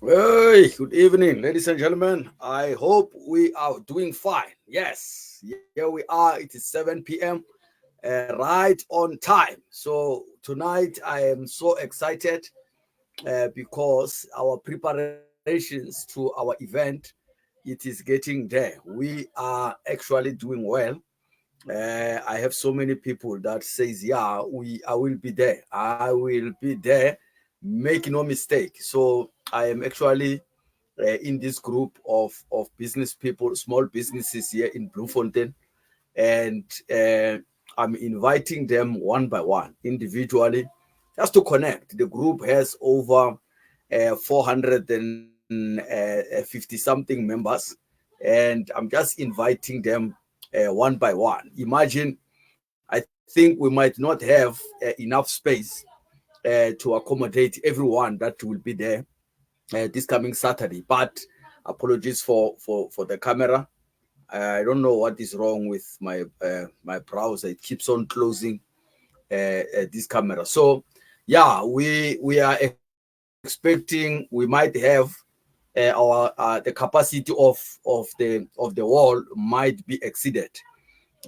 Hey, good evening, ladies and gentlemen. I hope we are doing fine. Yes, here we are. It is 7 p.m. Right on time. So tonight I am so excited because our preparations to our event, it is getting there. We are actually doing well. I have so many people that says, "Yeah, I will be there. I will be there. Make no mistake." So I am actually in this group of business people, small businesses here in Bloemfontein, and I'm inviting them one by one, individually, just to connect. The group has over 450 something members, and I'm just inviting them one by one. Imagine, I think we might not have enough space to accommodate everyone that will be there this coming Saturday. But apologies for the camera. I don't know what is wrong with my browser. It keeps on closing this camera. So yeah, we are expecting we might have our the capacity of the wall might be exceeded.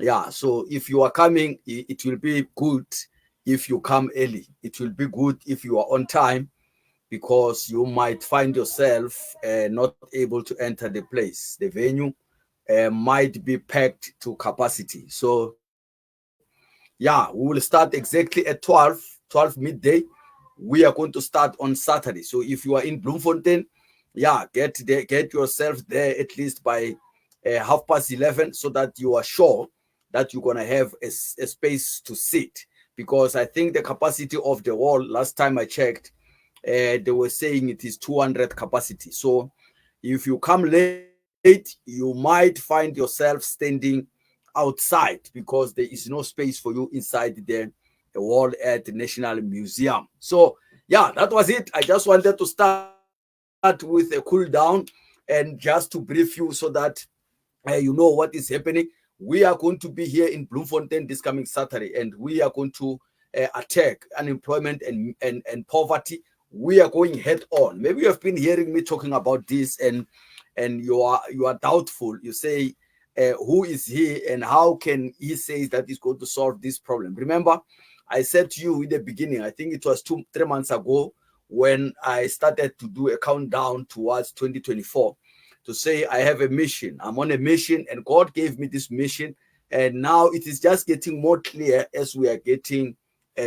Yeah, so if you are coming, it will be good if you come early. It will be good if you are on time, because you might find yourself not able to enter the place. The venue might be packed to capacity. So, yeah, we will start exactly at 12 midday. We are going to start on Saturday. So, if you are in Bloemfontein, yeah, get yourself there at least by 11:30, so that you are sure that you're going to have a space to sit. Because I think the capacity of the hall, last time I checked, they were saying it is 200 capacity. So if you come late, you might find yourself standing outside, because there is no space for you inside the wall at the National Museum. So yeah, that was it. I just wanted to start with a cool down and just to brief you, so that you know what is happening. We are going to be here in Bloemfontein this coming Saturday, and we are going to attack unemployment and poverty. We are going head on. Maybe you have been hearing me talking about this, and you are doubtful. You say, who is he and how can he say that he's going to solve this problem? Remember, I said to you in the beginning, I think it was 3 months ago, when I started to do a countdown towards 2024, to say I have a mission. I'm on a mission, and God gave me this mission. And now it is just getting more clear as we are getting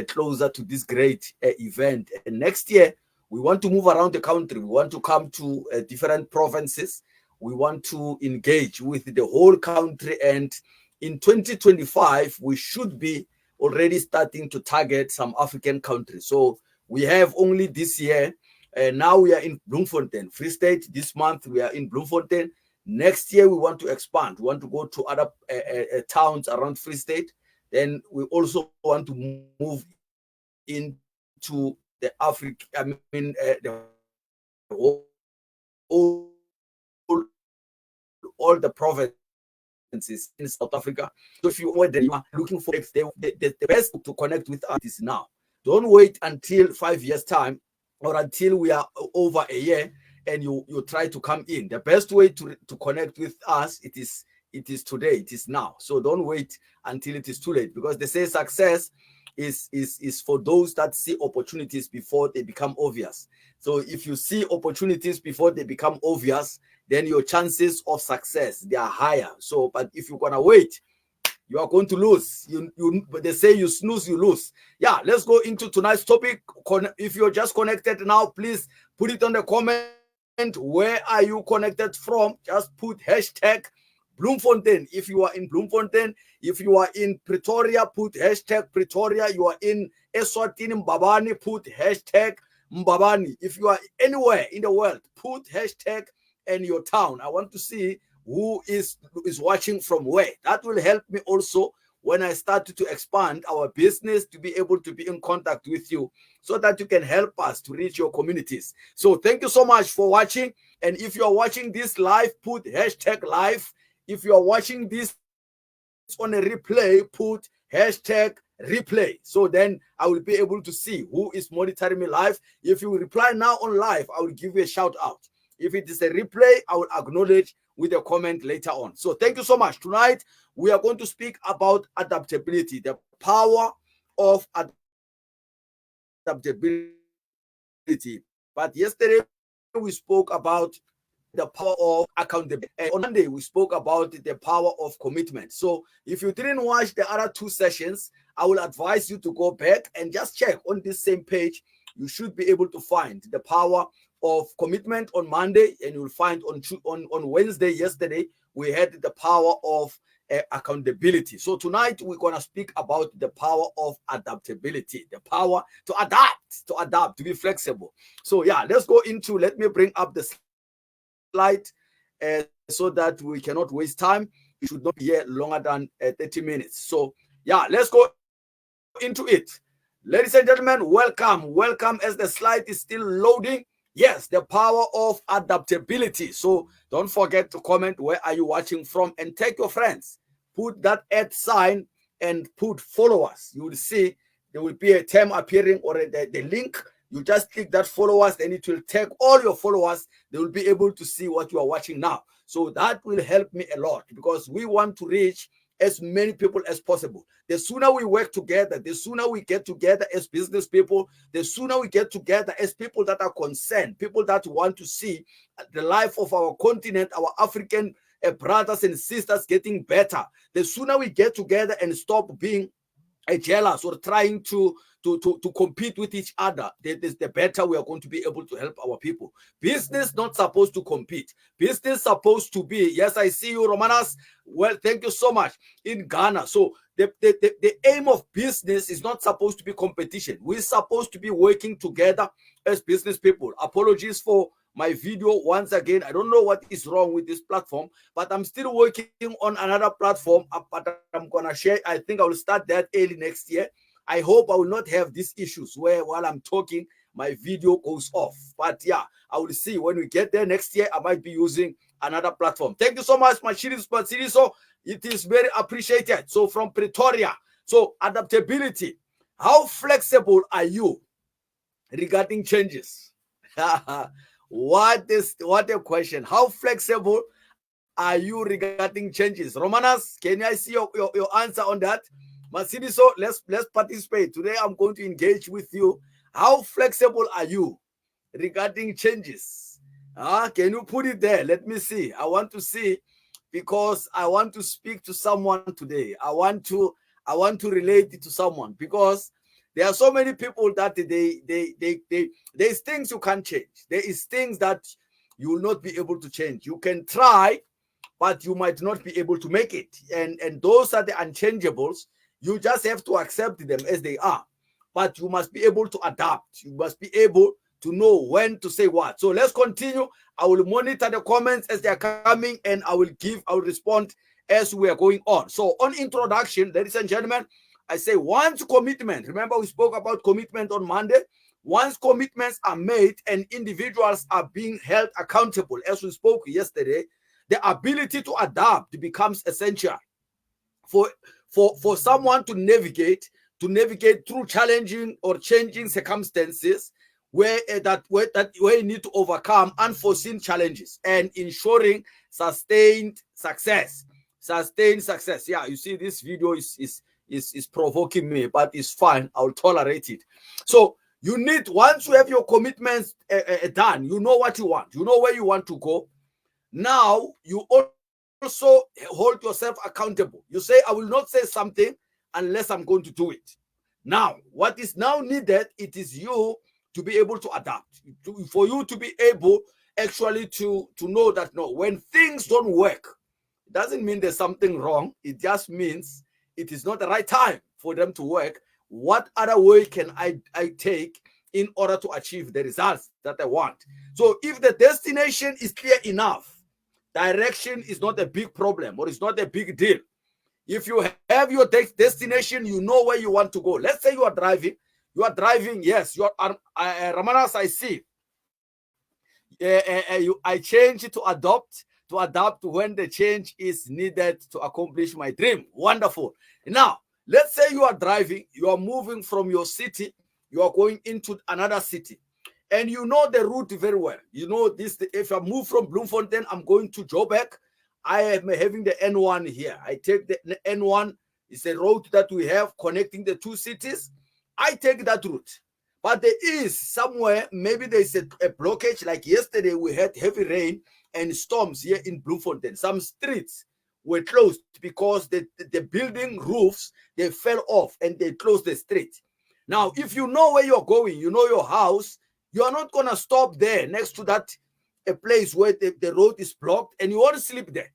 closer to this great event. And next year, we want to move around the country. We want to come to different provinces. We want to engage with the whole country. And in 2025, we should be already starting to target some African countries. So we have only this year. Now we are in Bloemfontein, Free State. This month we are in Bloemfontein. Next year we want to expand. We want to go to other towns around Free State. Then we also want to move into the Africa. The all the provinces in South Africa. So if you whether you are looking for the best to connect with us is now. Don't wait until 5 years time, or until we are over a year and you try to come in. The best way to connect with us, it is today, it is now. So don't wait until it is too late, because they say success is for those that see opportunities before they become obvious. So if you see opportunities before they become obvious, then your chances of success, they are higher. So, but if you're gonna wait, you are going to lose. But they say you snooze, you lose. Yeah, let's go into tonight's topic. If you're just connected now, please put it on the comment. Where are you connected from? Just put hashtag Bloemfontein. If you are in Bloemfontein, if you are in Pretoria, put hashtag Pretoria. You are in Eswatini, Mbabane, put hashtag Mbabane. If you are anywhere in the world, put hashtag and your town. I want to see who is watching from where. That will help me also when I start to expand our business, to be able to be in contact with you, so that you can help us to reach your communities. So thank you so much for watching. And if you are watching this live, put hashtag live. If you are watching this on a replay, put hashtag replay. So then I will be able to see who is monitoring me live. If you reply now on live, I will give you a shout out. If it is a replay, I will acknowledge with a comment later on. So thank you so much. Tonight, we are going to speak about adaptability, the power of adaptability. But yesterday, we spoke about the power of accountability. And on Monday, we spoke about the power of commitment. So if you didn't watch the other two sessions, I will advise you to go back and just check on this same page. You should be able to find the power of commitment on Monday, and you'll find on Wednesday, yesterday, we had the power of accountability. So tonight, we're going to speak about the power of adaptability, the power to adapt, to be flexible. So yeah, let's go into, let me bring up the slide so that we cannot waste time. It should not be here longer than 30 minutes. So yeah, let's go into it. Ladies and gentlemen, welcome as the slide is still loading. Yes, the power of adaptability. So don't forget to comment where are you watching from, and take your friends. Put that @ sign and put followers. You will see there will be a term appearing, or the link. You just click that followers, and it will take all your followers. They will be able to see what you are watching now. So that will help me a lot, because we want to reach as many people as possible. The sooner we work together, the sooner we get together as business people, the sooner we get together as people that are concerned, people that want to see the life of our continent, our African brothers and sisters getting better. The sooner we get together and stop being jealous or trying to compete with each other, the better we are going to be able to help our people. Business not supposed to compete. Business supposed to be, yes, I see you, Romanas. Well, thank you so much. In Ghana. So the aim of business is not supposed to be competition. We're supposed to be working together as business people. Apologies for my video once again. I don't know what is wrong with this platform, but I'm still working on another platform. But I'm gonna share. I think I will start that early next year. I hope I will not have these issues where while I'm talking, my video goes off. But yeah, I will see when we get there next year. I might be using another platform. Thank you so much, Machiri. So it is very appreciated. So from Pretoria, so adaptability. How flexible are you regarding changes? What a question. How flexible are you regarding changes? Romanas, can I see your answer on that? Masidi, so let's participate. Today I'm going to engage with you. How flexible are you regarding changes? Can you put it there? Let me see. I want to see, because I want to speak to someone today. I want to relate it to someone, because there are so many people that there's things you can't change. There is things that you will not be able to change. You can try, but you might not be able to make it. And those are the unchangeables. You just have to accept them as they are. But you must be able to adapt. You must be able to know when to say what. So let's continue. I will monitor the comments as they are coming, and I will respond as we are going on. So on introduction, ladies and gentlemen, I say once commitment, remember we spoke about commitment on Monday. Once commitments are made and individuals are being held accountable, as we spoke yesterday, the ability to adapt becomes essential for someone to navigate through challenging or changing circumstances where you need to overcome unforeseen challenges and ensuring sustained success. Yeah, you see, this video is provoking me, but it's fine. I'll tolerate it. So you need, once you have your commitments done, you know what you want, you know where you want to go. Now you also hold yourself accountable. You say, I will not say something unless I'm going to do it. Now, what is now needed, it is you to be able to adapt, for you to be able actually to know that, no, when things don't work, it doesn't mean there's something wrong. It just means it is not the right time for them to work. What other way can I take in order to achieve the results that I want? So if the destination is clear enough, direction is not a big problem, or it's not a big deal. If you have your destination, you know where you want to go. Let's say you are driving. Yes, you are Ramanas, I see. I change to adapt when the change is needed to accomplish my dream. Wonderful. Now, Let's say you are driving, you are moving from your city, you are going into another city, and you know the route very well. You know this, if I move from Bloemfontein, I'm going to Joburg. I am having the N1 here. I take the N1. It's a road that we have connecting the two cities. I take that route. But there is somewhere, maybe there's a blockage. Like yesterday, we had heavy rain and storms here in Bloemfontein. Some streets were closed because the building roofs, they fell off and they closed the street. Now, if you know where you're going, you know your house, you are not going to stop there next to that a place where the road is blocked and you want to sleep there.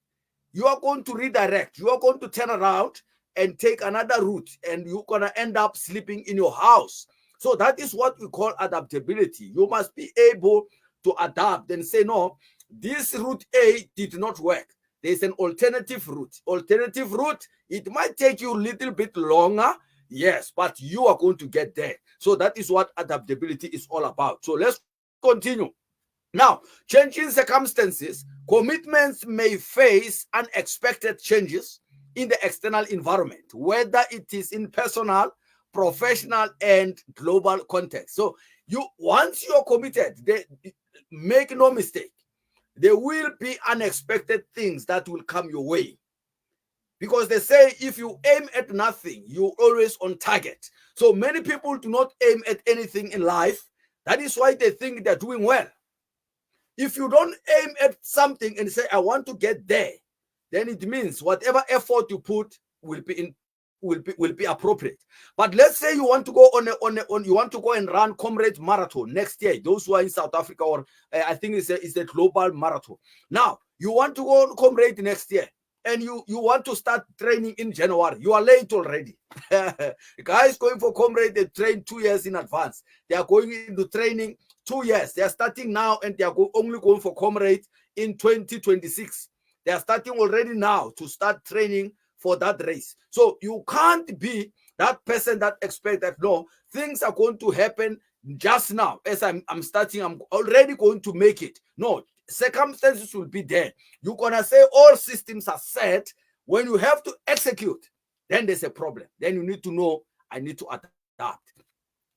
You are going to redirect. You are going to turn around and take another route, and you're going to end up sleeping in your house. So that is what we call adaptability. You must be able to adapt and say, no, this route A did not work. There's an alternative route. Alternative route, it might take you a little bit longer, yes, but you are going to get there. So that is what adaptability is all about. So let's continue. Now, changing circumstances, commitments may face unexpected changes in the external environment, whether it is in personal, professional, and global context. So once you're committed, make no mistake, there will be unexpected things that will come your way. Because they say if you aim at nothing, you're always on target. So many people do not aim at anything in life. That is why they think they're doing well. If you don't aim at something and say, I want to get there, then it means whatever effort you put will be appropriate. But let's say you want to go you want to go and run Comrade Marathon next year. Those who are in South Africa, or I think it's a global marathon. Now you want to go on Comrade next year, and you want to start training in January. You are late already. The guys going for Comrade, they train 2 years in advance. They are going into training 2 years. They are starting now, and they are only going for Comrade in 2026. They are starting already now to start training for that race. So you can't be that person that expects that, no, things are going to happen just now. As I'm starting, I'm already going to make it. No, circumstances will be there. You're going to say all systems are set. When you have to execute, then there's a problem. Then you need to know, I need to adapt.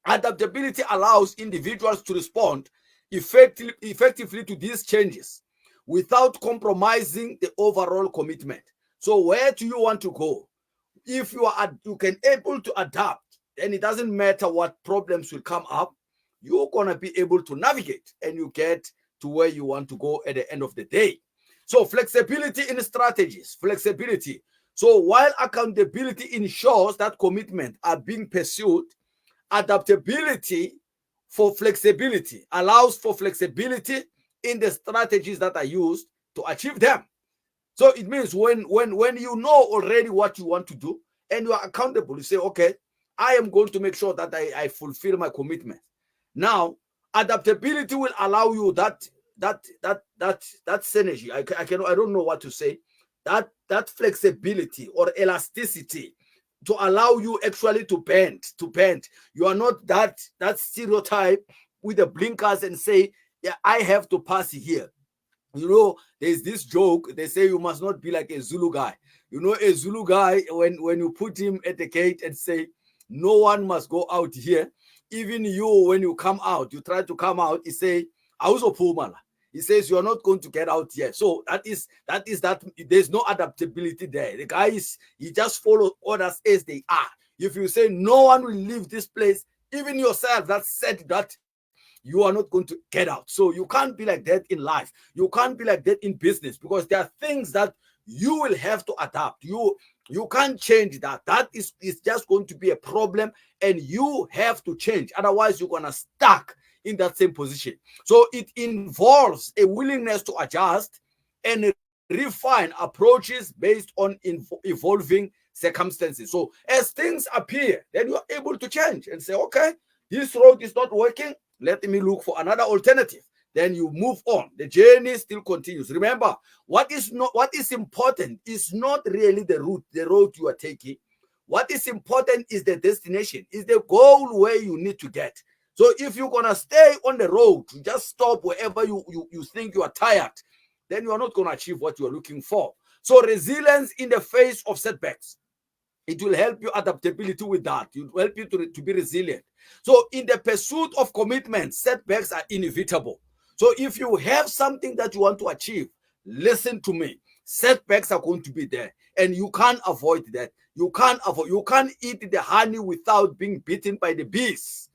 Adaptability allows individuals to respond effectively to these changes without compromising the overall commitment. So where do you want to go? If you can able to adapt, then it doesn't matter what problems will come up. You're going to be able to navigate and you get to where you want to go at the end of the day. So flexibility in strategies, flexibility. So while accountability ensures that commitment are being pursued, adaptability for flexibility allows for flexibility in the strategies that are used to achieve them. So it means when you know already what you want to do and you are accountable, you say, okay, I am going to make sure that I fulfill my commitment. Now, adaptability will allow you that synergy. I don't know what to say. That flexibility or elasticity to allow you actually to bend. You are not that stereotype with the blinkers and say, yeah, I have to pass here. You know, there's this joke. They say you must not be like a Zulu guy. You know, a Zulu guy, when you put him at the gate and say, no one must go out here. Even you, when you come out, you try to come out, he say, Pumala. He says, you're not going to get out here. So that is there's no adaptability there. The guy he just follows orders as they are. If you say no one will leave this place, even yourself that said that, you are not going to get out. So you can't be like that in life. You can't be like that in business, because there are things that you will have to adapt. You can't change that. That is just going to be a problem, and you have to change. Otherwise, you're going to stuck in that same position. So it involves a willingness to adjust and refine approaches based on evolving circumstances. So as things appear, then you are able to change and say, okay, this road is not working. Let me look for another alternative. Then you move on. The journey still continues. Remember, what is important is not really the road you are taking. What is important is the destination, is the goal where you need to get. So if you're gonna stay on the road, you just stop wherever you think you are tired, then you are not gonna achieve what you are looking for. So resilience in the face of setbacks. It will help you adaptability with that. It will help you to be resilient. So in the pursuit of commitment, setbacks are inevitable. So if you have something that you want to achieve, listen to me. Setbacks are going to be there, and you can't avoid that. You can't eat the honey without being bitten by the bees.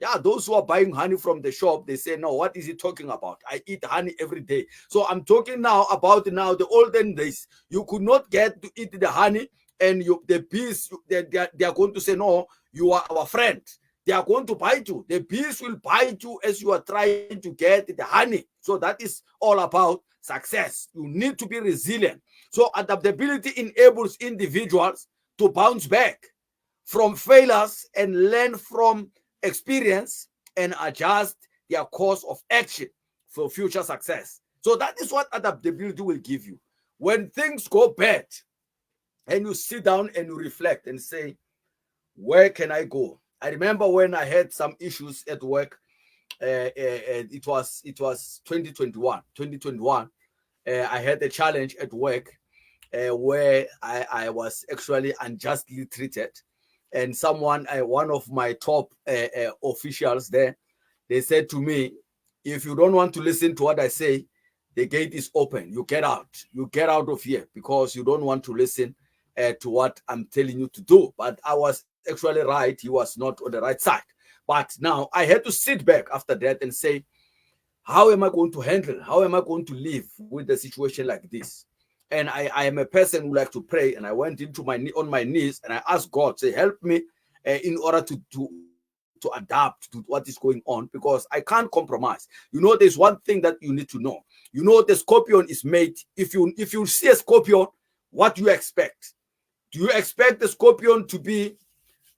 Yeah, those who are buying honey from the shop, they say, no, what is he talking about? I eat honey every day. So I'm talking now about the olden days. You could not get to eat the honey, and the bees, they are going to say, no, you are our friend. They are going to bite you. The bees will bite you as you are trying to get the honey. So that is all about success. You need to be resilient. So adaptability enables individuals to bounce back from failures and learn from experience and adjust their course of action for future success. So that is what adaptability will give you. When things go bad and you sit down and you reflect and say, where can I go? I remember when I had some issues at work. It was 2021. I had a challenge at work where I was actually unjustly treated. And someone, one of my top officials there, they said to me, if you don't want to listen to what I say, the gate is open. You get out. You get out of here because you don't want to listen to what I'm telling you to do. But I was actually right. He was not on the right side. But now I had to sit back after that and say, how am I going to handle? How am I going to live with a situation like this? And I am a person who like to pray, and I went on my knees and I asked God, say, help me in order to adapt to what is going on, because I can't compromise. There's one thing that you need to know. The scorpion is made. If you see a scorpion, what do you expect? Do you expect the scorpion to be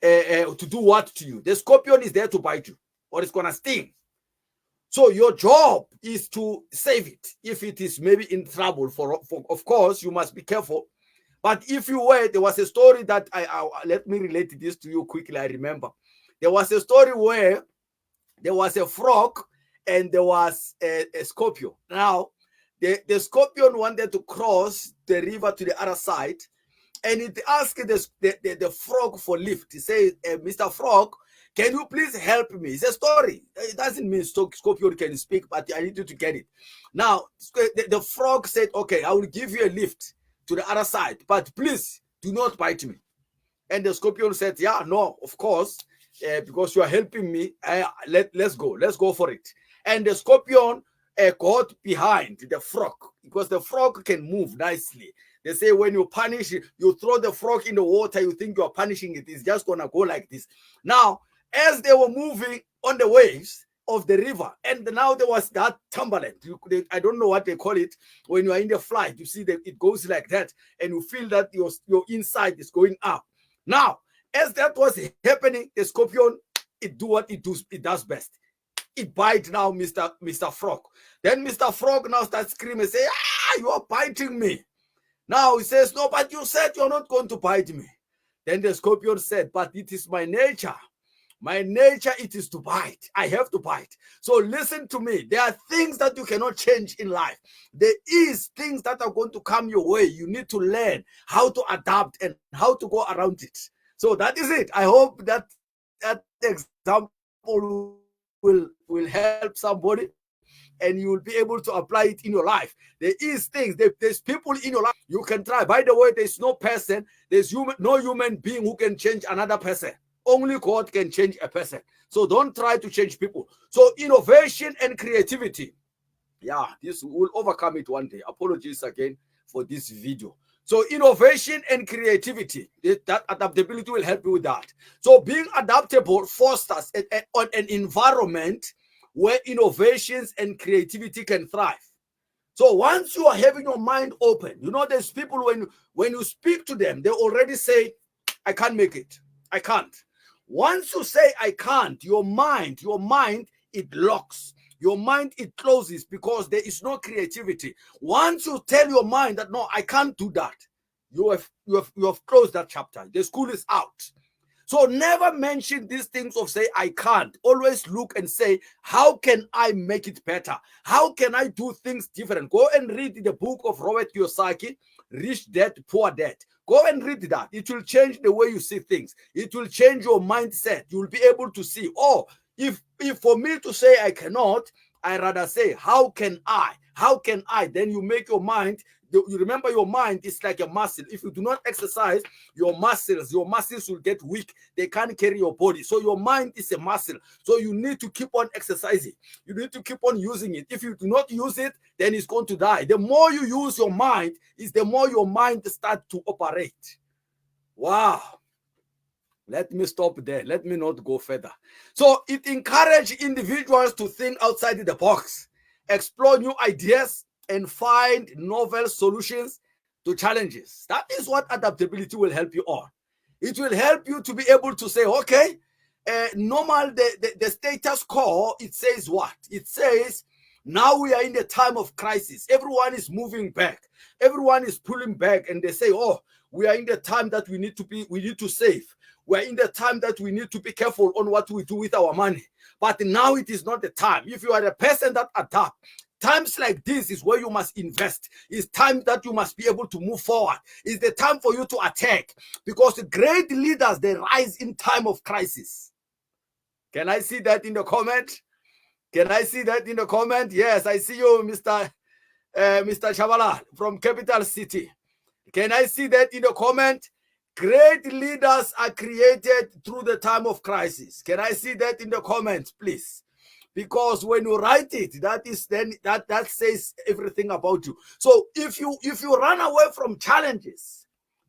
to do what to you? The scorpion is there to bite you, or it's gonna sting. So your job is to save it. If it is maybe in trouble, for of course, you must be careful. But if you were, there was a story that let me relate this to you quickly. I remember there was a story where there was a frog and there was a scorpion. Now, the scorpion wanted to cross the river to the other side, and it asked the frog for lift. He said, Mr. Frog, can you please help me? It's a story. It doesn't mean scorpion can speak, but I need you to get it. Now, the frog said, okay, I will give you a lift to the other side, but please do not bite me. And the scorpion said, yeah, no, of course, because you are helping me. Let's go for it. And the scorpion got behind the frog, because the frog can move nicely. They say when you punish, you throw the frog in the water, you think you are punishing it. It's just going to go like this. Now, as they were moving on the waves of the river, and now there was that turbulence. I don't know what they call it. When you are in the flight, you see that it goes like that, and you feel that your inside is going up. Now, as that was happening, the scorpion, it do what it does best. It bites now Mr. Frog. Then Mr. Frog now starts screaming and say, you are biting me. Now he says, no, but you said you're not going to bite me. Then the scorpion said, but it is my nature. My nature, it is to bite. I have to bite. So listen to me. There are things that you cannot change in life. There is things that are going to come your way. You need to learn how to adapt and how to go around it. So that is it. I hope that example will help somebody, and you will be able to apply it in your life. There is things, there's people in your life you can try. By the way, there's no person, no human being who can change another person. Only God can change a person. So don't try to change people. So innovation and creativity. Yeah, this will overcome it one day. Apologies again for this video. So innovation and creativity, that adaptability will help you with that. So being adaptable fosters an environment where innovations and creativity can thrive. So once you are having your mind open, there's people when you speak to them, they already say, I can't make it. I can't. Once you say, I can't, your mind, it locks. Your mind, it closes, because there is no creativity. Once you tell your mind that, no, I can't do that, you have closed that chapter. The school is out. So never mention these things of say, I can't. Always look and say, how can I make it better? How can I do things different? Go and read the book of Robert Kiyosaki, Rich Dad, Poor Dad. Go and read that. It will change the way you see things. It will change your mindset. You will be able to see, oh, if for me to say I cannot, I rather say, how can I? How can I? Then you make your mind, you remember your mind is like a muscle. If you do not exercise your muscles will get weak. They can't carry your body. So your mind is a muscle. So you need to keep on exercising. You need to keep on using it. If you do not use it, then it's going to die. The more you use your mind, is the more your mind starts to operate. Wow. Let me stop there. Let me not go further. So it encourages individuals to think outside the box, explore new ideas, and find novel solutions to challenges. That is what adaptability will help you on. It will help you to be able to say, okay, normal, the status quo, it says what? It says, now we are in the time of crisis. Everyone is moving back. Everyone is pulling back, and they say, oh, we are in the time that we need to save. We're in the time that we need to be careful on what we do with our money. But now it is not the time. If you are a person that adapts, times like this is where you must invest. It's time that you must be able to move forward. It's the time for you to attack, because the great leaders, they rise in time of crisis. Can I see that in the comment? Can I see that in the comment? Yes, I see you, Mr. Chavala from Capital City. Can I see that in the comment? Great leaders are created through the time of crisis. Can I see that in the comments, please? Because when you write it, that says everything about you. So if you run away from challenges,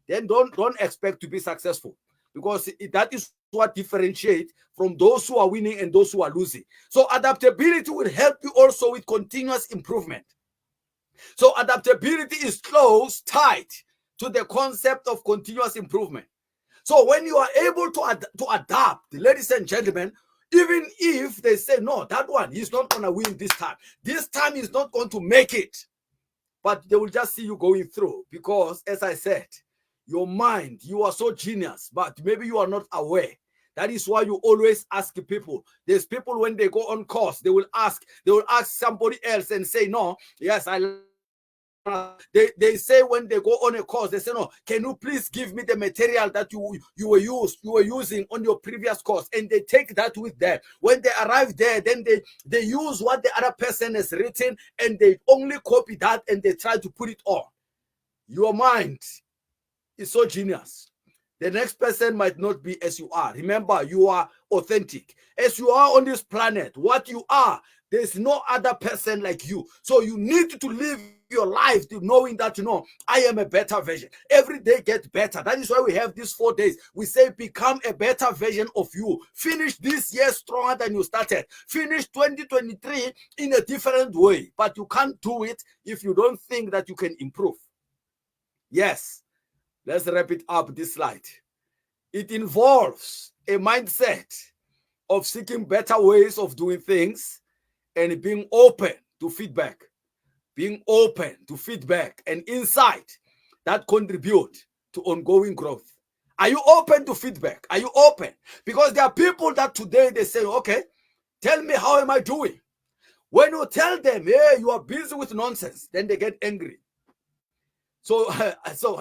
then don't expect to be successful, because that is what differentiates from those who are winning and those who are losing. So adaptability will help you also with continuous improvement. So adaptability is close tied to the concept of continuous improvement. So when you are able to adapt, ladies and gentlemen, even if they say, no, that one, he's not going to win this time he's not going to make it, but they will just see you going through, because, as I said, your mind, you are so genius, but maybe you are not aware. That is why you always ask people. There's people, when they go on course, they will ask somebody else and say, no, yes, they say when they go on a course, they say, no, can you please give me the material that you were using on your previous course? And they take that with them. When they arrive there, then they use what the other person has written, and they only copy that and they try to put it on. Your mind is so genius. The next person might not be as you are. Remember, you are authentic. As you are on this planet, what you are, there's no other person like you. So you need to live your life knowing that, I am a better version. Every day get better. That is why we have these 4 days. We say, become a better version of you. Finish this year stronger than you started. Finish 2023 in a different way. But you can't do it if you don't think that you can improve. Yes. Let's wrap it up, this slide. It involves a mindset of seeking better ways of doing things and being open to feedback. Being open to feedback and insight that contribute to ongoing growth. Are you open to feedback? Are you open? Because there are people that today they say, okay, tell me, how am I doing? When you tell them, hey, you are busy with nonsense, then they get angry. So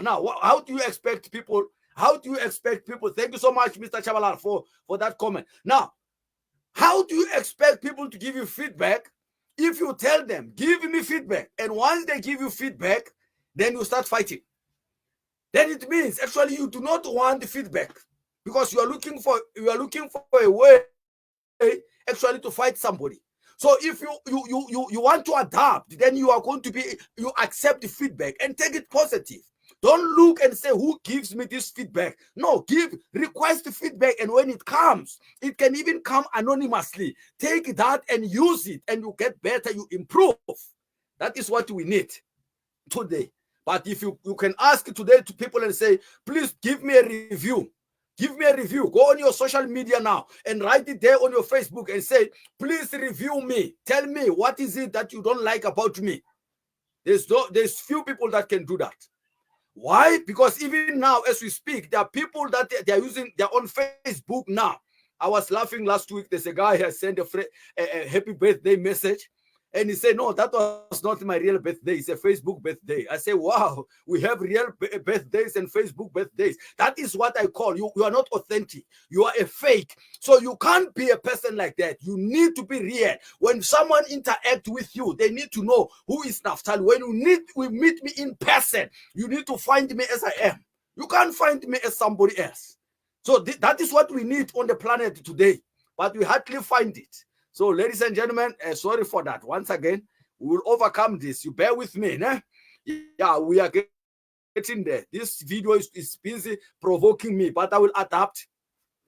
now, how do you expect people? How do you expect people? Thank you so much, Mr. Chavala, for that comment. Now, how do you expect people to give you feedback if you tell them, give me feedback, and once they give you feedback, then you start fighting? Then it means actually you do not want the feedback, because you are looking for a way actually to fight somebody. So if you want to adapt, then you accept the feedback and take it positive. Don't look and say, who gives me this feedback? No, request the feedback, and when it comes, it can even come anonymously. Take that and use it, and you get better, you improve. That is what we need today. But if you can ask today to people and say, please give me a review. Give me a review. Go on your social media now and write it there on your Facebook and say, please review me. Tell me, what is it that you don't like about me? There's few people that can do that. Why? Because even now, as we speak, there are people that they are using their own Facebook now. I was laughing last week. There's a guy who has sent a happy birthday message. And he said, no, that was not my real birthday. It's a Facebook birthday. I say, wow, we have real birthdays and Facebook birthdays. That is what I call you. You are not authentic. You are a fake. So you can't be a person like that. You need to be real. When someone interacts with you, they need to know who is Naftaly. When we meet me in person, you need to find me as I am. You can't find me as somebody else. So that is what we need on the planet today. But we hardly find it. So, ladies and gentlemen, sorry for that. Once again, we will overcome this. You bear with me. Né? Yeah, we are getting there. This video is busy provoking me, but I will adapt.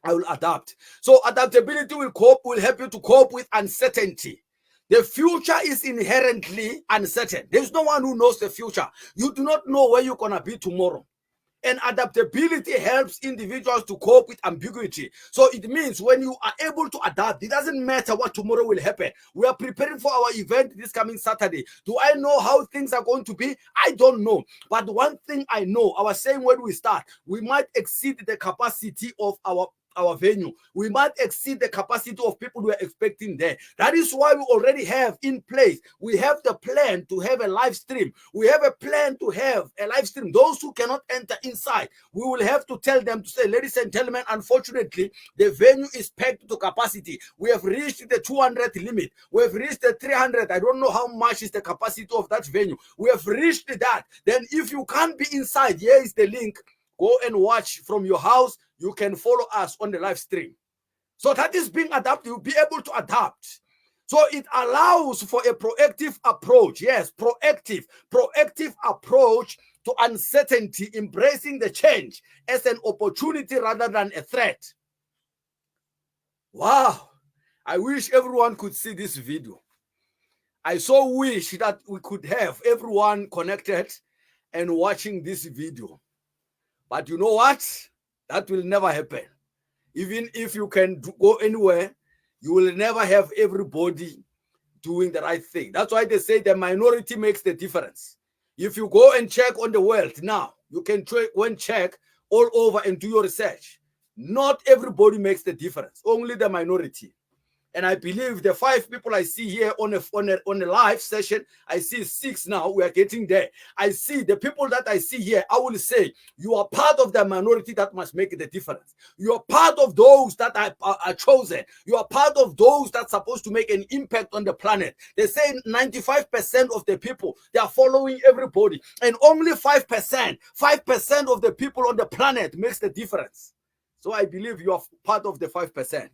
I will adapt. So, adaptability will help you to cope with uncertainty. The future is inherently uncertain. There's no one who knows the future. You do not know where you're going to be tomorrow. And adaptability helps individuals to cope with ambiguity. So it means when you are able to adapt, it doesn't matter what tomorrow will happen. We are preparing for our event this coming Saturday. Do I know how things are going to be? I don't know. But one thing I know, I was saying when we start, we might exceed the capacity of our venue. We might exceed the capacity of people we are expecting there. That is why we already have in place. We have the plan to have a live stream. We have a plan to have a live stream. Those who cannot enter inside, we will have to tell them to say, ladies and gentlemen, unfortunately, the venue is packed to capacity. We have reached the 200 limit. We have reached the 300. I don't know how much is the capacity of that venue. We have reached that. Then if you can't be inside, here is the link. Go and watch from your house. You can follow us on the live stream. So that is being adapted. You'll be able to adapt. So it allows for a proactive approach. Yes, proactive approach to uncertainty, embracing the change as an opportunity rather than a threat. Wow. I wish everyone could see this video. I so wish that we could have everyone connected and watching this video. But you know what? That will never happen. Even if you can go anywhere, you will never have everybody doing the right thing. That's why they say the minority makes the difference. If you go and check on the world now, you can go and check all over and do your research. Not everybody makes the difference, only the minority. And I believe the 5 people I see here on a live session, I see 6 now. We are getting there. I see the people that I see here. I will say you are part of the minority that must make the difference. You are part of those that are chosen. You are part of those that's supposed to make an impact on the planet. They say 95% of the people, they are following everybody, and only 5% of the people on the planet makes the difference. So I believe you are part of the 5%.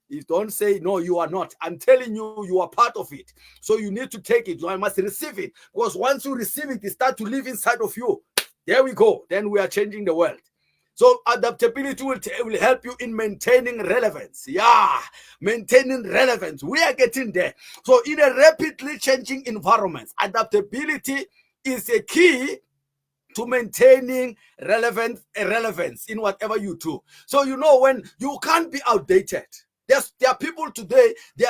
You don't say, no, you are not. I'm telling you, you are part of it. So you need to take it. I must receive it. Because once you receive it, it starts to live inside of you. There we go. Then we are changing the world. So adaptability will help you in maintaining relevance. Yeah, maintaining relevance. We are getting there. So in a rapidly changing environment, adaptability is a key to maintaining relevance in whatever you do. So you know when you can't be outdated. There are people today, they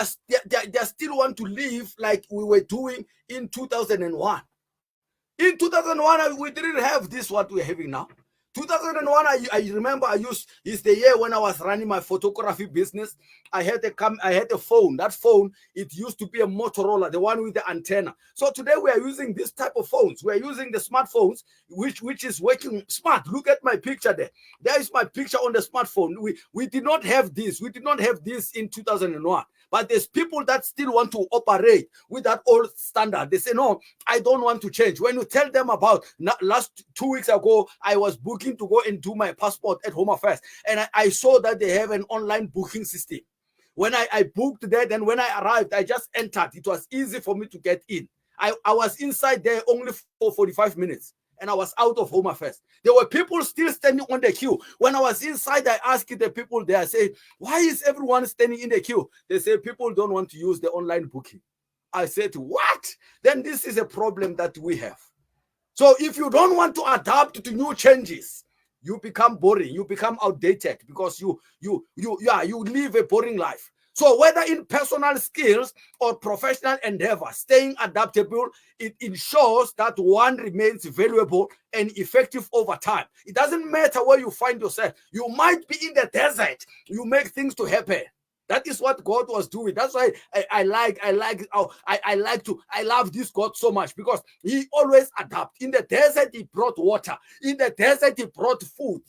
still want to live like we were doing in 2001. In 2001, we didn't have this, what we're having now. 2001, I remember is the year when I was running my photography business. I had a phone. That phone, it used to be a Motorola, the one with the antenna. So today we are using this type of phones. We are using the smartphones, which is working smart. Look at my picture there. There is my picture on the smartphone. We did not have this. We did not have this in 2001. But there's people that still want to operate with that old standard. They say, no, I don't want to change. When you tell them about last 2 weeks ago, I was booking to go and do my passport at Home Affairs. And I saw that they have an online booking system. When I booked there, then when I arrived, I just entered. It was easy for me to get in. I was inside there only for 45 minutes. And I was out of Home Affairs. There were people still standing on the queue. When I was inside, I asked the people there, I said, why is everyone standing in the queue? They say, people don't want to use the online booking. I said, what? Then this is a problem that we have. So if you don't want to adapt to new changes, you become boring, you become outdated because you live a boring life. So whether in personal skills or professional endeavor, staying adaptable, it ensures that one remains valuable and effective over time. It doesn't matter where you find yourself. You might be in the desert. You make things to happen. That is what God was doing. That's why I love this God so much, because he always adapt. In the desert, he brought water. In the desert, he brought food.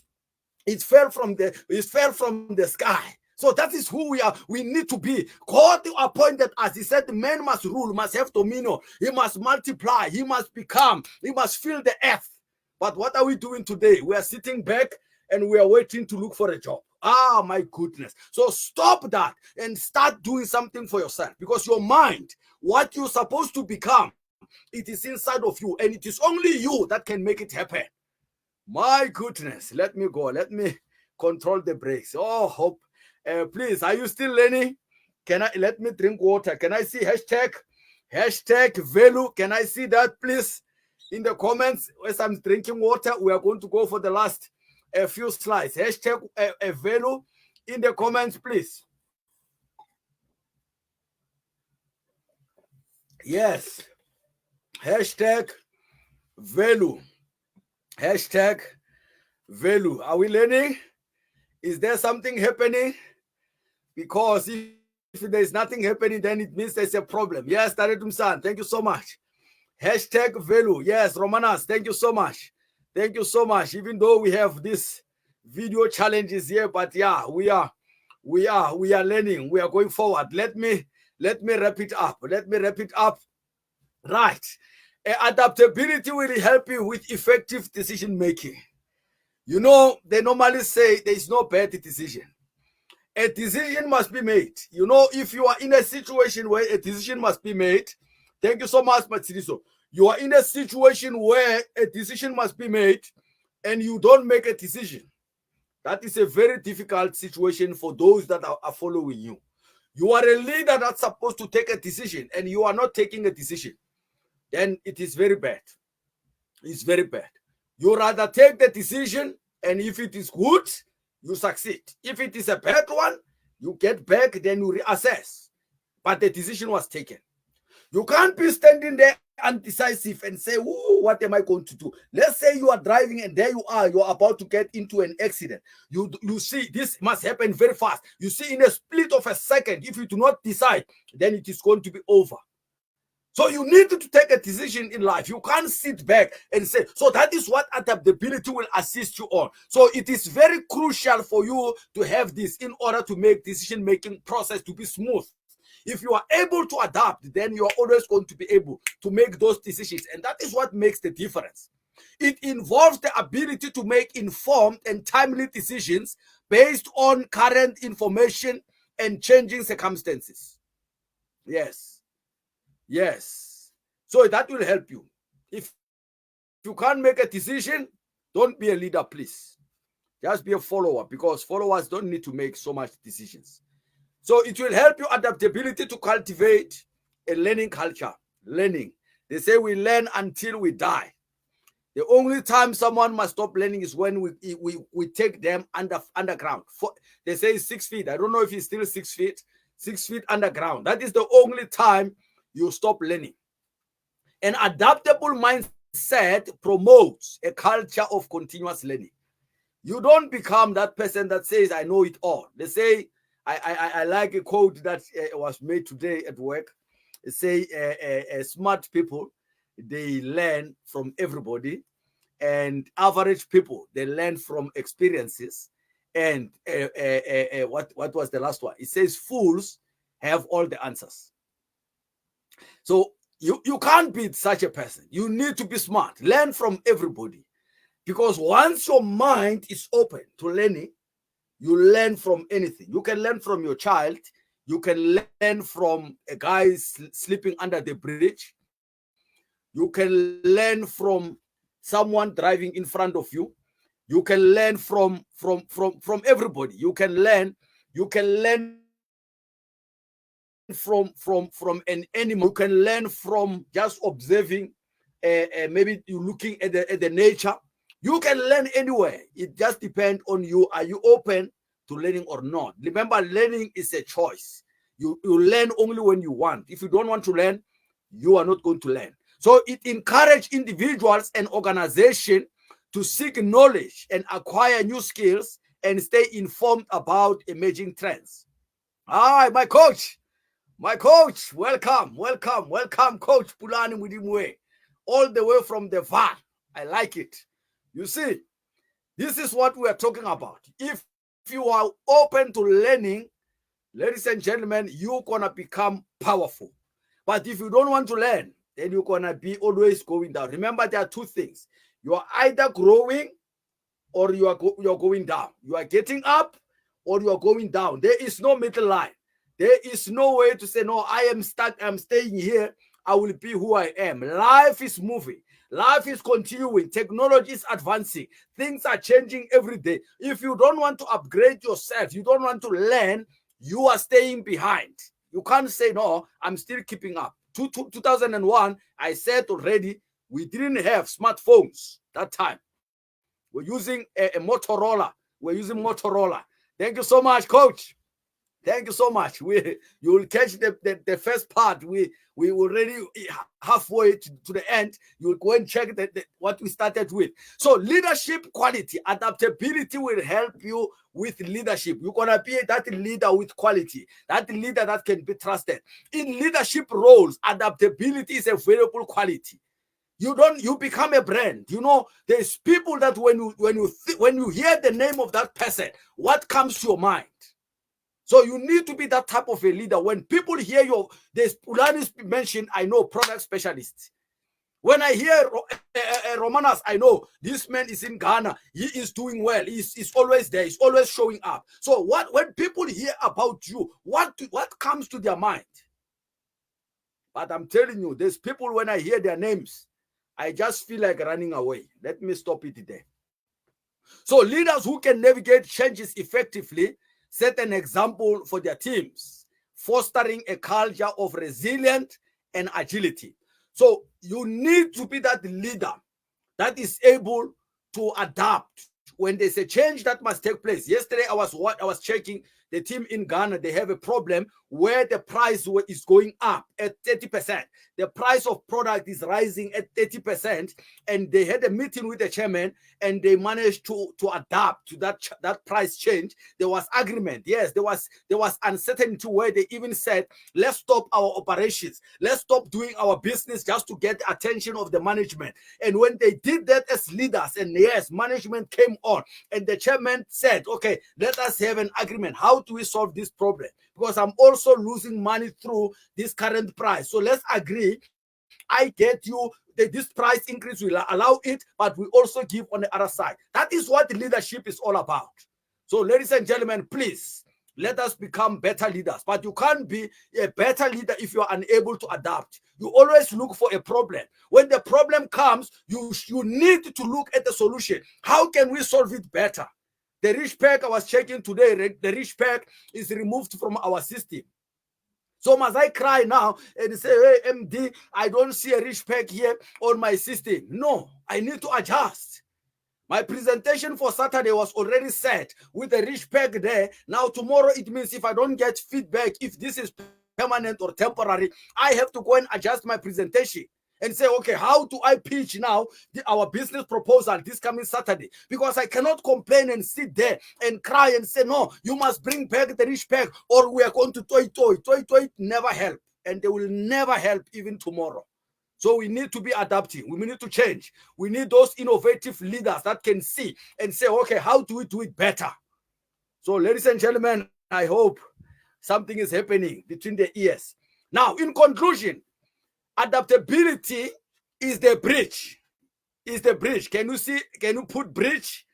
It fell from the sky. So that is who we are. We need to be. God appointed us. He said man must rule, must have dominion. He must multiply. He must become. He must fill the earth. But what are we doing today? We are sitting back and we are waiting to look for a job. Ah, my goodness. So stop that and start doing something for yourself, because your mind, what you're supposed to become, it is inside of you, and it is only you that can make it happen. My goodness. Let me go. Let me control the brakes. Oh, hope. Please, are you still learning? Let me drink water? Can I see hashtag value? Can I see that, please? In the comments, as I'm drinking water, we are going to go for the last few slides. Hashtag value in the comments, please. Yes. Hashtag value. Hashtag value. Are we learning? Is there something happening? Because if there's nothing happening, then it means there's a problem. Yes, Taretum-san, thank you so much. Hashtag value. Yes, Romanas, thank you so much. Thank you so much. Even though we have this video challenges here, but yeah, we are learning. We are going forward. Let me wrap it up. Let me wrap it up. Right. Adaptability will help you with effective decision making. You know, they normally say there is no bad decision. A decision must be made. You know, if you are in a situation where a decision must be made, thank you so much, Matsiriso. You are in a situation where a decision must be made and you don't make a decision. That is a very difficult situation for those that are following you. You are a leader that's supposed to take a decision and you are not taking a decision. Then it is very bad. It's very bad. You rather take the decision, and if it is good, you succeed. If it is a bad one, you get back, then you reassess. But the decision was taken. You can't be standing there undecisive and say, what am I going to do? Let's say you are driving and there you are about to get into an accident. You see this must happen very fast. You see in a split of a second, if you do not decide, then it is going to be over. So you need to take a decision in life. You can't sit back and say, so that is what adaptability will assist you on. So it is very crucial for you to have this in order to make decision-making process to be smooth. If you are able to adapt, then you are always going to be able to make those decisions. And that is what makes the difference. It involves the ability to make informed and timely decisions based on current information and changing circumstances. Yes. Yes. So that will help you. If you can't make a decision, don't be a leader, please. Just be a follower, because followers don't need to make so much decisions. So it will help you adaptability to cultivate a learning culture. Learning. They say we learn until we die. The only time someone must stop learning is when we take them underground. They say 6 feet. I don't know if it's still 6 feet. 6 feet underground. That is the only time you stop learning. An adaptable mindset promotes a culture of continuous learning. You don't become that person that says, I know it all. They say, I like a quote that was made today at work. They say, smart people, they learn from everybody. And average people, they learn from experiences. And what was the last one? It says, fools have all the answers. So you can't be such a person. You need to be smart. Learn from everybody. Because once your mind is open to learning, you learn from anything. You can learn from your child. You can learn from a guy sleeping under the bridge. You can learn from someone driving in front of you. You can learn from everybody. You can learn from an animal. You can learn from just observing. Maybe you looking at the nature. You can learn anywhere. It just depends on you. Are you open to learning or not? Remember, learning is a choice. You learn only when you want. If you don't want to learn, you are not going to learn. So it encourages individuals and organizations to seek knowledge and acquire new skills and stay informed about emerging trends. Hi, my coach. My coach, welcome, welcome, welcome, Coach Pulani Mudimwe, all the way from the VAR. I like it. You see, this is what we are talking about. If you are open to learning, ladies and gentlemen, you're going to become powerful. But if you don't want to learn, then you're going to be always going down. Remember, there are two things. You are either growing or you're going down. You are getting up or you are going down. There is no middle line. There is no way to say, no, I am stuck. I'm staying here. I will be who I am. Life is moving. Life is continuing. Technology is advancing. Things are changing every day. If you don't want to upgrade yourself, you don't want to learn, you are staying behind. You can't say, no, I'm still keeping up. 2001, I said already, we didn't have smartphones that time. We're using a Motorola. We're using Motorola. Thank you so much, Coach. Thank you so much. You will catch the first part. We already halfway to the end. You will go and check what we started with. So leadership quality, adaptability will help you with leadership. You're gonna be that leader with quality, that leader that can be trusted. In leadership roles, adaptability is a valuable quality. You become a brand. You know, there's people that when you hear the name of that person, what comes to your mind? So you need to be that type of a leader. When people hear there's Pulani's mentioned, I know product specialists. When I hear Romanas, I know this man is in Ghana. He is doing well. He's always there. He's always showing up. So when people hear about you, what comes to their mind? But I'm telling you, there's people when I hear their names, I just feel like running away. Let me stop it there. So leaders who can navigate changes effectively set an example for their teams, fostering a culture of resilience and agility. So you need to be that leader that is able to adapt when there's a change that must take place. Yesterday, I was checking the team in Ghana. They have a problem where the price is going up at 30%. The price of product is rising at 30%. And they had a meeting with the chairman and they managed to adapt to that price change. There was agreement. Yes, there was uncertainty where they even said, let's stop our operations. Let's stop doing our business just to get the attention of the management. And when they did that as leaders, and yes, management came on and the chairman said, okay, let us have an agreement. How do we solve this problem? Because I'm also losing money through this current price. So let's agree. I get you that this price increase will allow it, but we also give on the other side. That is what leadership is all about. So ladies and gentlemen, please, let us become better leaders. But you can't be a better leader if you are unable to adapt. You always look for a problem. When the problem comes, you need to look at the solution. How can we solve it better? The rich pack I was checking today, the rich pack is removed from our system. So must I cry now and say, hey, MD, I don't see a rich pack here on my system? No, I need to adjust. My presentation for Saturday was already set with a rich pack there. Now tomorrow, it means if I don't get feedback, if this is permanent or temporary, I have to go and adjust my presentation and say, okay, how do I pitch now our business proposal this coming Saturday? Because I cannot complain and sit there and cry and say, no, you must bring back the rich pack or we are going to toy. Toy never help. And they will never help even tomorrow. So we need to be adapting. We need to change. We need those innovative leaders that can see and say, okay, how do we do it better? So ladies and gentlemen, I hope something is happening between the ears. Now, in conclusion, adaptability is the bridge. Is the bridge. Can you put bridge?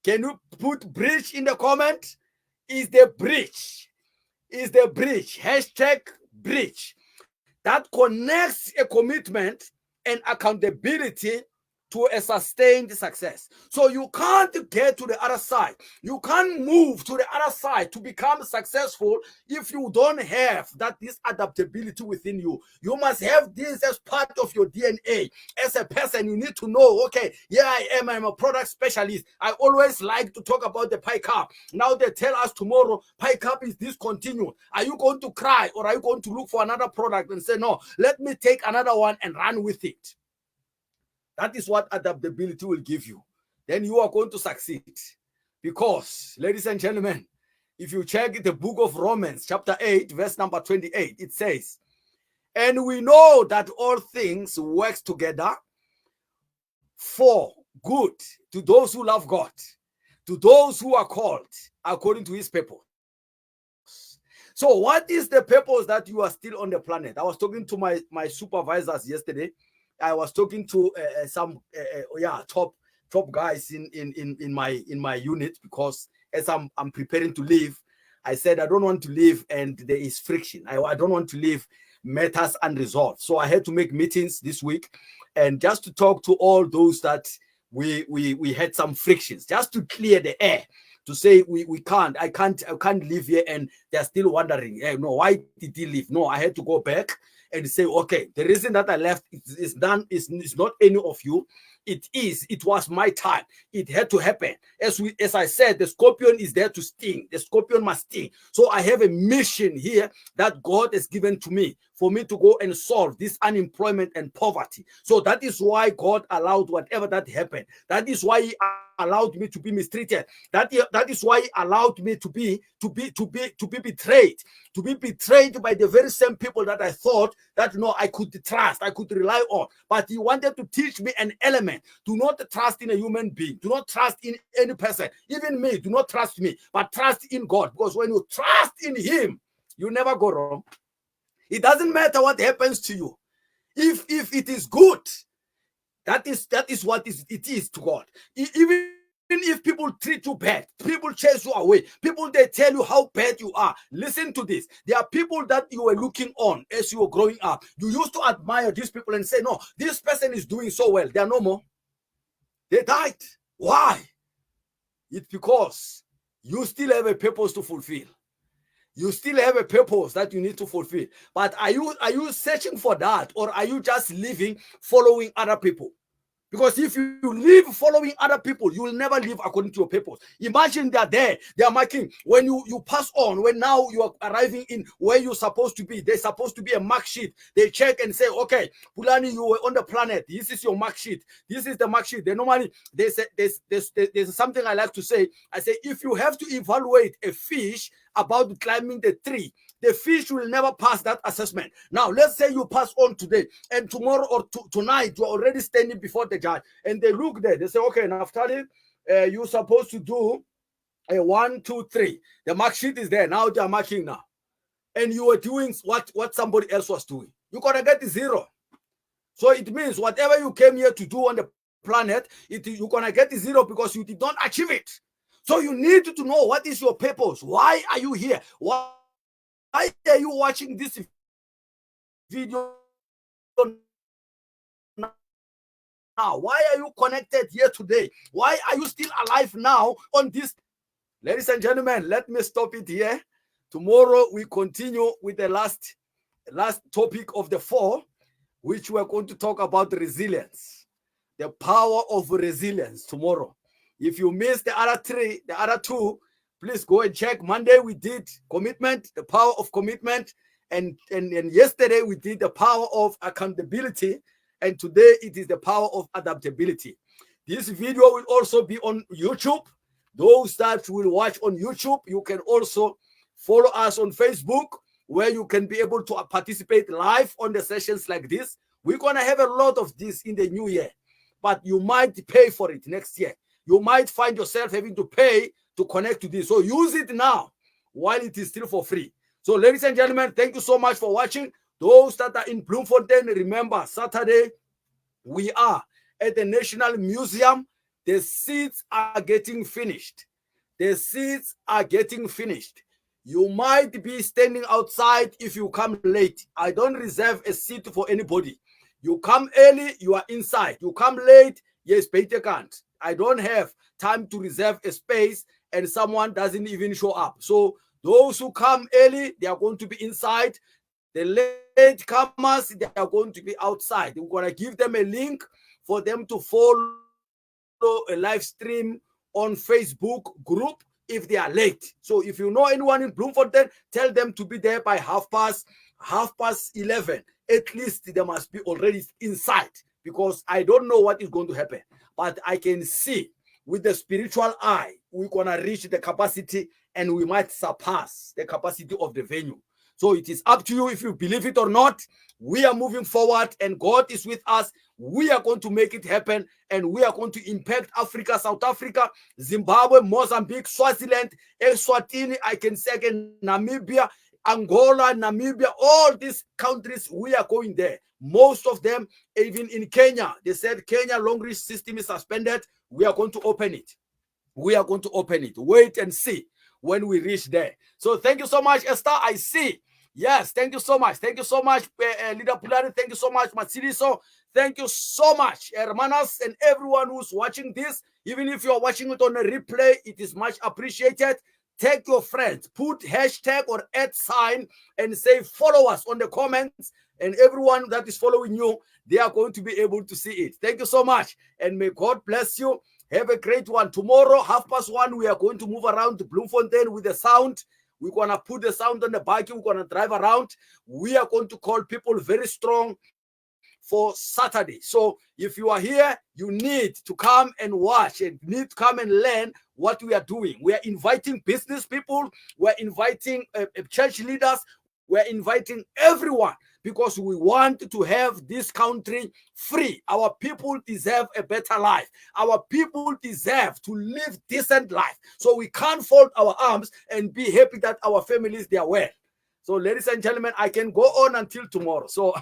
Can you put bridge in the comment? Is the bridge. Is the bridge. Hashtag bridge. That connects a commitment and accountability to a sustained success. So you can't get to the other side. You can't move to the other side to become successful if you don't have this adaptability within you. You must have this as part of your DNA. As a person, you need to know, okay, here I am, I'm a product specialist. I always like to talk about the pie cup. Now they tell us tomorrow, pie cup is discontinued. Are you going to cry or are you going to look for another product and say, no, let me take another one and run with it? That is what adaptability will give you. Then you are going to succeed. Because, ladies and gentlemen, If you check the book of Romans, chapter 8, verse number 28, it says, and we know that all things work together for good to those who love God, to those who are called according to his purpose. So what is the purpose that you are still on the planet? I was talking to my supervisors yesterday. I was talking to some top guys in my unit, because as I'm preparing to leave, I said I don't want to leave and there is friction. I don't want to leave matters unresolved. So I had to make meetings this week, and just to talk to all those that we had some frictions, just to clear the air, to say I can't live here, and they're still wondering, hey, no, why did he leave? No, I had to go back and say, okay, the reason that I left is not any of you. It was my time. It had to happen. As I said, the scorpion is there to sting. The scorpion must sting. So I have a mission here that God has given to me, for me to go and solve this unemployment and poverty. So that is why God allowed whatever that happened. That is why he allowed me to be mistreated. That is why he allowed me to be betrayed. To be betrayed by the very same people that I thought that, no, I could trust, I could rely on. But he wanted to teach me an element. Do not trust in a human being. Do not trust in any person. Even me, do not trust me, but trust in God. Because when you trust in him, you never go wrong. It doesn't matter what happens to you. If it is good, that is what it is to God. Even if people treat you bad, people chase you away, people, they tell you how bad you are. Listen to this. There are people that you were looking on as you were growing up. You used to admire these people and say, no, this person is doing so well. They are no more. They died. Why? It's because you still have a purpose to fulfill. You still have a purpose that you need to fulfill. But are you searching for that, or are you just living following other people? Because if you live following other people, you will never live according to your purpose. Imagine they're there, they are marking. When you pass on, when now you are arriving in where you're supposed to be, there's supposed to be a mark sheet. They check and say, okay, Pulani, you were on the planet. This is your mark sheet. This is the mark sheet. They normally, they say, there's something I like to say. I say, if you have to evaluate a fish about climbing the tree, the fish will never pass that assessment. Now, let's say you pass on today, and tomorrow or tonight, you're already standing before the judge, and they look there. They say, okay, Naftaly, you're supposed to do a 1, 2, 3. The mark sheet is there. Now they're marking now. And you are doing what somebody else was doing. You're going to get 0. So it means whatever you came here to do on the planet, you're going to get 0 because you did not achieve it. So you need to know what is your purpose. Why are you here? Why are you watching this video now? Why are you connected here today? Why are you still alive now on this? Ladies and gentlemen, let me stop it here. Tomorrow we continue with the last topic of the 4, which we're going to talk about resilience, the power of resilience tomorrow. If you missed the other 2, please go and check. Monday we did commitment, the power of commitment, and yesterday we did the power of accountability, and today it is the power of adaptability. This video will also be on YouTube. Those that will watch on YouTube, you can also follow us on Facebook, where you can be able to participate live on the sessions like this. We're going to have a lot of this in the new year, but you might pay for it next year. You might find yourself having to pay to connect to this. So use it now while it is still for free. So ladies and gentlemen, thank you so much for watching. Those that are in Bloemfontein, remember, Saturday, we are at the National Museum. The seats are getting finished. The seats are getting finished. You might be standing outside if you come late. I don't reserve a seat for anybody. You come early, you are inside. You come late, yes, Peter can't. I don't have time to reserve a space and someone doesn't even show up. So those who come early, they are going to be inside. The late comers, they are going to be outside. We're going to give them a link for them to follow a live stream on Facebook group if they are late. So if you know anyone in Bloemfontein, tell them to be there by 11:30. At least they must be already inside, because I don't know what is going to happen. But I can see with the spiritual eye, we're going to reach the capacity and we might surpass the capacity of the venue. So it is up to you if you believe it or not. We are moving forward and God is with us. We are going to make it happen and we are going to impact Africa, South Africa, Zimbabwe, Mozambique, Swaziland, Eswatini, I can say again, Namibia, Angola, Namibia, all these countries, we are going there. Most of them, even in Kenya, they said Kenya long reach system is suspended. We are going to open it. We are going to open it. Wait and see when we reach there. So thank you so much, Esther. I see. Yes, thank you so much. Thank you so much, Leader Pulari. Thank you so much, Matsiriso. Thank you so much, hermanas, and everyone who's watching this. Even if you're watching it on a replay, it is much appreciated. Take your friends, put hashtag or @ and say follow us on the comments. And everyone that is following you, they are going to be able to see it. Thank you so much. And may God bless you. Have a great one. Tomorrow, 1:30, we are going to move around to Bloemfontein with the sound. We're going to put the sound on the bike. We're going to drive around. We are going to call people very strong for Saturday. So if you are here, you need to come and watch and need to come and learn what we are doing. We are inviting business people. We're inviting church leaders. We're inviting everyone because we want to have this country free. Our people deserve a better life. Our people deserve to live decent life. So we can't fold our arms and be happy that our families, they are well. So ladies and gentlemen, I can go on until tomorrow. So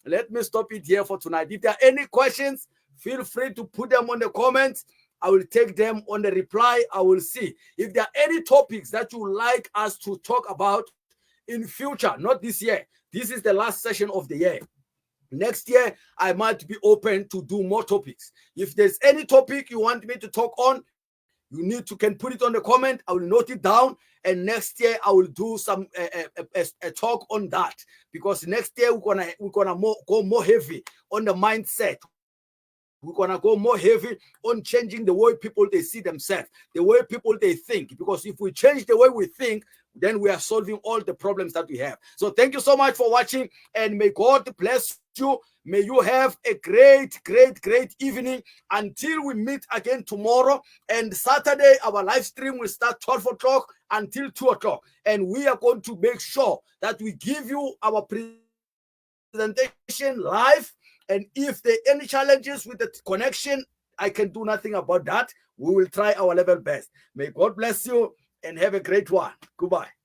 let me stop it here for tonight. If there are any questions, feel free to put them on the comments. I will take them on the reply. I will see. If there are any topics that you would like us to talk about in future, not this year. This is the last session of the year. Next year, I might be open to do more topics. If there's any topic you want me to talk on, you can put it on the comment. I will note it down, and next year I will do some a talk on that, because next year we're gonna go more heavy on the mindset. We're gonna go more heavy on changing the way people they see themselves, the way people they think. Because if we change the way we think, then we are solving all the problems that we have. So thank you so much for watching, and may God bless you. May you have a great, great, great evening until we meet again tomorrow. And Saturday, our live stream will start 12 o'clock until 2 o'clock. And we are going to make sure that we give you our presentation live. And if there are any challenges with the connection, I can do nothing about that. We will try our level best. May God bless you and have a great one. Goodbye.